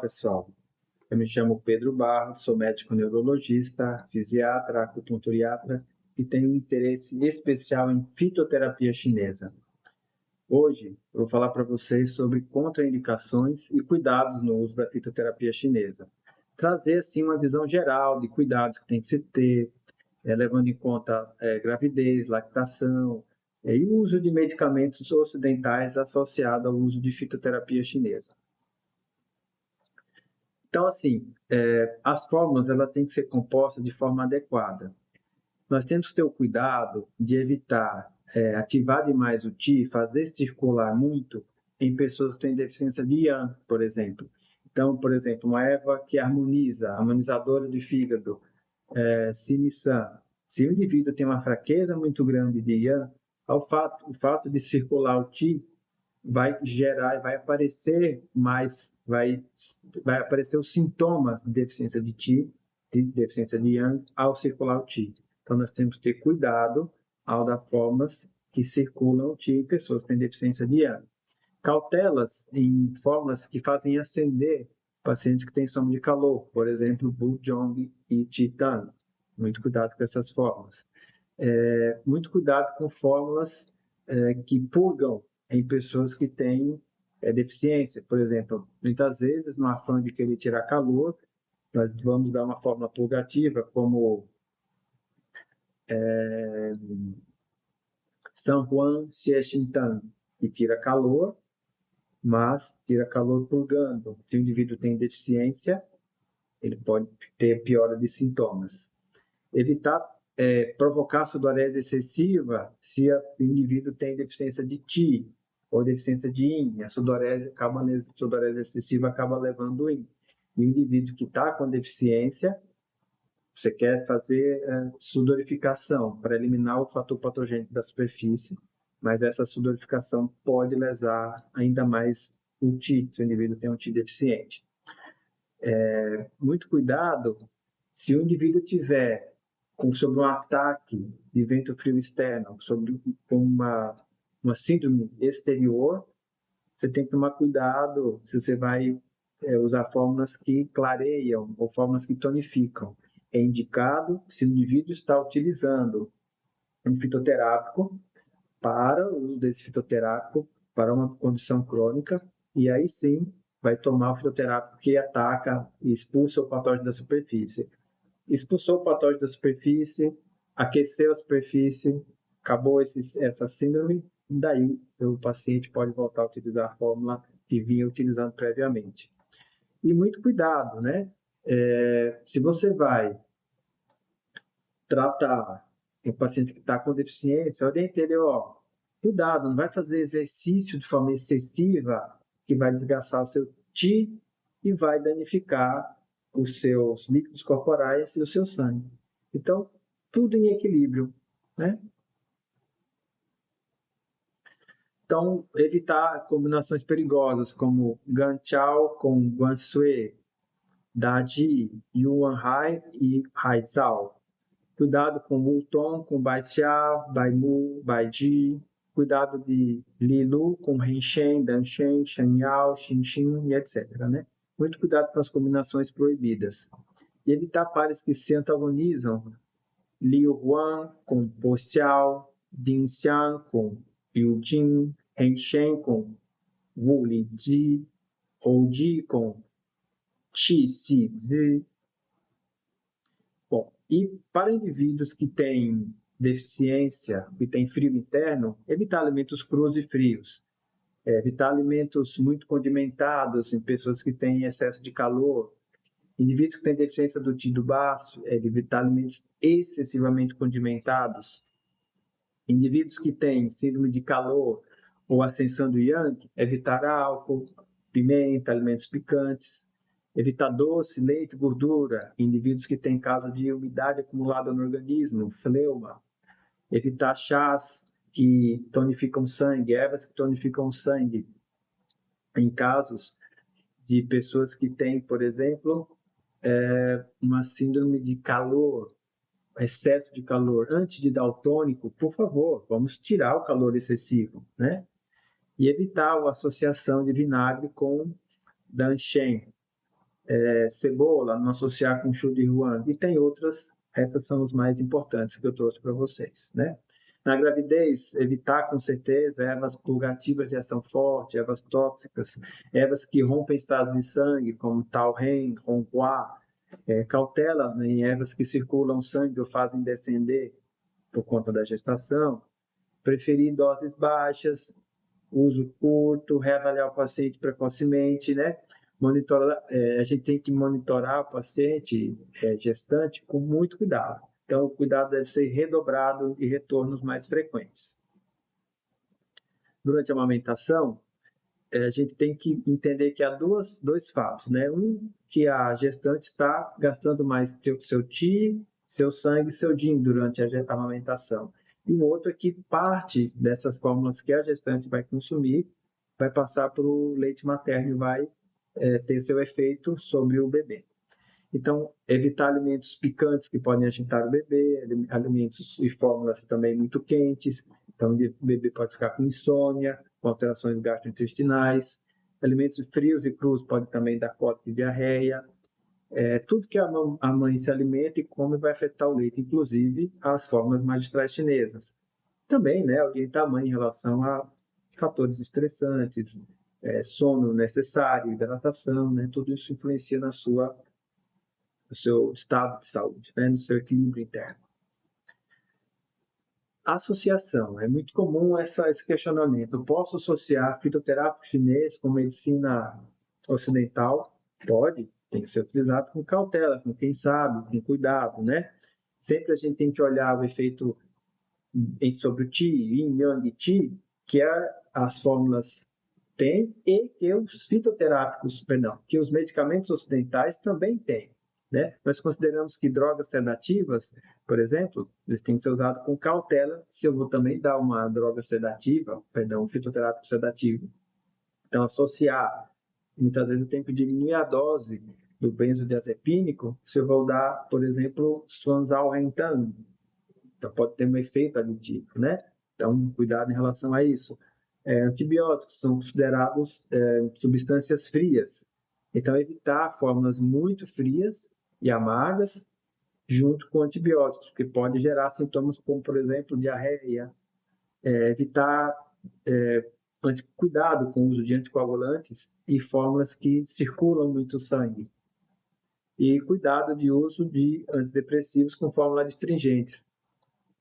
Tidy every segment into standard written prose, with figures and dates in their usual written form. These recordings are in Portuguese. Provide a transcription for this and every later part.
pessoal. Eu me chamo Pedro Barros, sou médico neurologista, fisiatra, acupunturiatra e tenho um interesse especial em fitoterapia chinesa. Hoje, eu vou falar para vocês sobre contraindicações e cuidados no uso da fitoterapia chinesa. Trazer, assim, uma visão geral de cuidados que tem que se ter, levando em conta gravidez, lactação, e o uso de medicamentos ocidentais associado ao uso de fitoterapia chinesa. Então, assim, as fórmulas ela tem que ser composta de forma adequada. Nós temos que ter o cuidado de evitar ativar demais o Qi, fazer circular muito em pessoas que têm deficiência de Yang, por exemplo. Então, por exemplo, uma erva que harmoniza, harmonizadora de fígado, Sinisan. Se o indivíduo tem uma fraqueza muito grande de Yang, o fato de circular o Qi vai gerar, vai aparecer mais, vai aparecer os sintomas de deficiência de Qi, de deficiência de Yang, ao circular o Qi. Então, nós temos que ter cuidado ao dar fórmulas que circulam o Qi em pessoas que têm deficiência de Yang. Cautelas em fórmulas que fazem ascender pacientes que têm estômago de calor, por exemplo, Bujong e Titan. Muito cuidado com essas fórmulas. Muito cuidado com fórmulas que purgam em pessoas que têm deficiência. Por exemplo, muitas vezes, no afã de querer tirar calor, nós vamos dar uma fórmula purgativa, como San Juan Xiexintan, que tira calor, mas tira calor purgando. Se o indivíduo tem deficiência, ele pode ter piora de sintomas. Evitar provocar sudorese excessiva se o indivíduo tem deficiência de Qi ou deficiência de Yin. A sudorese excessiva acaba levando o Yin. E o indivíduo que está com deficiência, você quer fazer sudorificação para eliminar o fator patogênico da superfície, mas essa sudorificação pode lesar ainda mais o Qi, se o indivíduo tem um Qi deficiente. Muito cuidado se o indivíduo tiver sobre um ataque de vento frio externo, sobre uma síndrome exterior, você tem que tomar cuidado se você vai usar fórmulas que clareiam ou fórmulas que tonificam. É indicado se o indivíduo está utilizando um fitoterápico para o uso desse fitoterápico para uma condição crônica, e aí sim vai tomar o fitoterápico que ataca e expulsa o patógeno da superfície. Expulsou o patógeno da superfície, aqueceu a superfície, acabou essa síndrome, e daí o paciente pode voltar a utilizar a fórmula que vinha utilizando previamente. E muito cuidado, né? Se você vai tratar um paciente que está com deficiência, oriente ele, cuidado, não vai fazer exercício de forma excessiva, que vai desgastar o seu Qi e vai danificar os seus líquidos corporais e o seu sangue. Então, tudo em equilíbrio, né? Então, evitar combinações perigosas, como Ganqiao com Guanshui, Daji, Yuan Hai e Haizao. Cuidado com Wulton, com Baixia, Baimu, Baiji. Cuidado de Lilu com Henshen, Danshen, Shanyao, Xinxin e etc. Né? Muito cuidado com as combinações proibidas. E evitar pares que se antagonizam. Liu Huan com Po Xiao, Ding Xiang com Yu Jing, Henshen com Wu Li Ji, Hou Ji com Qi Si Zi. Bom, e para indivíduos que têm deficiência, que têm frio interno, evitar alimentos crus e frios. Evitar alimentos muito condimentados em pessoas que têm excesso de calor. Indivíduos que têm deficiência do Qi do baço, evitar alimentos excessivamente condimentados. Indivíduos que têm síndrome de calor ou ascensão do Yang, evitar álcool, pimenta, alimentos picantes. Evitar doce, leite, gordura. Indivíduos que têm caso de umidade acumulada no organismo, fleuma. Evitar chás que tonificam sangue, ervas que tonificam sangue. Em casos de pessoas que têm, por exemplo, uma síndrome de calor, excesso de calor, antes de dar o tônico, por favor, vamos tirar o calor excessivo, né? E evitar a associação de vinagre com danshen. cebola, não associar com chou de Huang, e tem outras, essas são as mais importantes que eu trouxe para vocês, né? Na gravidez, evitar com certeza ervas purgativas de ação forte, ervas tóxicas, ervas que rompem estados de sangue, como Tauren, Ronghua, cautela em ervas que circulam sangue ou fazem descender por conta da gestação, preferir doses baixas, uso curto, reavaliar o paciente precocemente, né? A gente tem que monitorar o paciente gestante com muito cuidado. Então, o cuidado deve ser redobrado e retornos mais frequentes. Durante a amamentação, a gente tem que entender que há dois fatos, né? Um, que a gestante está gastando mais seu TI, seu sangue, seu DIN durante a amamentação. E o outro é que parte dessas fórmulas que a gestante vai consumir vai passar para o leite materno e vai ter seu efeito sobre o bebê. Então, evitar alimentos picantes que podem agitar o bebê, alimentos e fórmulas também muito quentes. Então, o bebê pode ficar com insônia, com alterações gastrointestinais. Alimentos frios e crus podem também dar cólica e diarreia. Tudo que a mãe se alimenta e come vai afetar o leite, inclusive as fórmulas magistrais chinesas. Também, né, orientar a mãe em relação a fatores estressantes, sono necessário, hidratação, né, tudo isso influencia no seu estado de saúde, né, no seu equilíbrio interno. Associação. É muito comum esse questionamento. Eu posso associar fitoterápico chinês com medicina ocidental? Pode, tem que ser utilizado com cautela, com quem sabe, com cuidado, né? Sempre a gente tem que olhar o efeito sobre o Qi, Yin, Yang e Qi, que as fórmulas têm e que os fitoterápicos, perdão, que os medicamentos ocidentais também têm. Né? Nós consideramos que drogas sedativas, por exemplo, eles têm que ser usados com cautela se eu vou também dar uma droga sedativa, perdão, um fitoterápico sedativo. Então, associar, muitas vezes eu tenho que diminuir a dose do benzodiazepínico se eu vou dar, por exemplo, Swanzal-Rentan. Então, pode ter um efeito aditivo, né? Então, cuidado em relação a isso. Antibióticos são considerados substâncias frias. Então, evitar fórmulas muito frias e amargas junto com antibióticos, que pode gerar sintomas como, por exemplo, diarreia. Evitar cuidado com o uso de anticoagulantes e fórmulas que circulam muito sangue. E cuidado de uso de antidepressivos com fórmulas astringentes.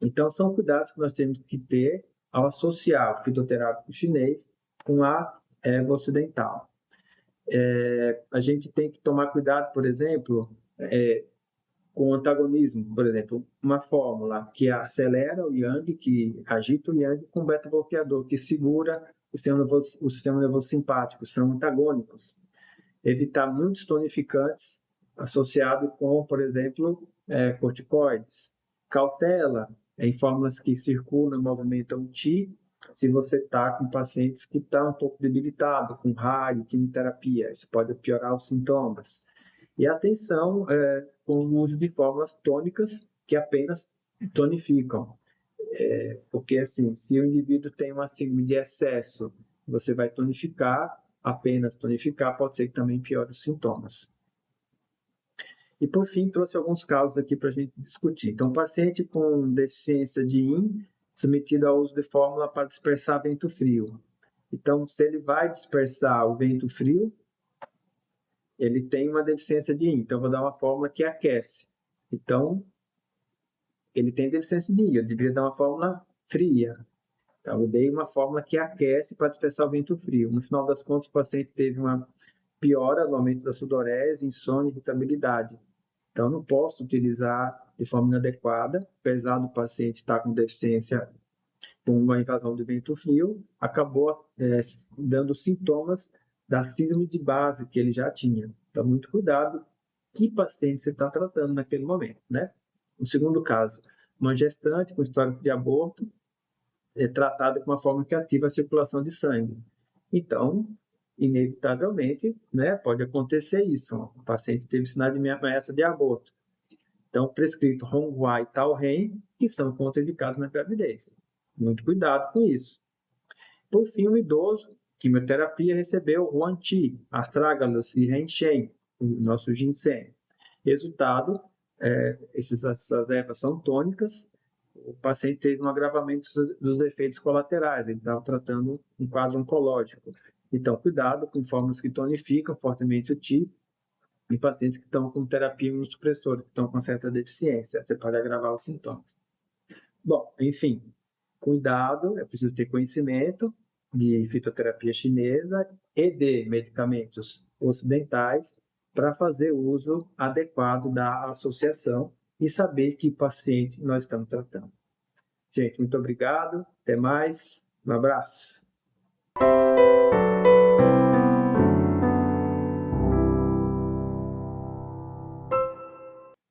Então, são cuidados que nós temos que ter ao associar o fitoterápico chinês com a erva ocidental. A gente tem que tomar cuidado, por exemplo, com o antagonismo. Por exemplo, uma fórmula que acelera o yang, que agita o yang, com beta-bloqueador, que segura o sistema nervoso simpático, são antagônicos. Evitar muitos tonificantes associados com, por exemplo, corticoides. Cautela em fórmulas que circulam e movimentam o Qi, se você está com pacientes que estão um pouco debilitados, com raio, quimioterapia, isso pode piorar os sintomas. E atenção com o uso de fórmulas tônicas que apenas tonificam. Porque, assim, se o indivíduo tem uma síndrome de excesso, você vai tonificar, apenas tonificar, pode ser que também piore os sintomas. E, por fim, trouxe alguns casos aqui para a gente discutir. Então, paciente com deficiência de Yin, submetido ao uso de fórmula para dispersar vento frio. Então, se ele vai dispersar o vento frio, ele tem uma deficiência de Yin. Então, vou dar uma fórmula que aquece. Então, ele tem deficiência de Yin. Eu deveria dar uma fórmula fria. Então, eu dei uma fórmula que aquece para dispersar o vento frio. No final das contas, o paciente teve uma piora no aumento da sudorese, insônia e irritabilidade. Então, não posso utilizar de forma inadequada, apesar do paciente estar com deficiência com uma invasão de vento frio, acabou dando sintomas da síndrome de base que ele já tinha. Então, muito cuidado que paciente você está tratando naquele momento, né? No segundo caso, uma gestante com histórico de aborto é tratada com uma forma que ativa a circulação de sangue. Então, inevitavelmente, né, pode acontecer isso. O paciente teve sinal de ameaça de aborto. Então, prescrito Ronghua e Talren, que são contraindicados na gravidez. Muito cuidado com isso. Por fim, o idoso, quimioterapia, recebeu Huanqi, Astragalus e Renshen. o nosso ginseng. Resultado, essas ervas são tônicas, o paciente teve um agravamento dos efeitos colaterais, ele estava tratando um quadro oncológico. Então, cuidado com fórmulas que tonificam fortemente o TI em pacientes que estão com terapia imunossupressora, que estão com certa deficiência, você pode agravar os sintomas. Bom, enfim, cuidado, é preciso ter conhecimento de fitoterapia chinesa e de medicamentos ocidentais para fazer uso adequado da associação e saber que paciente nós estamos tratando. Gente, muito obrigado, até mais, um abraço.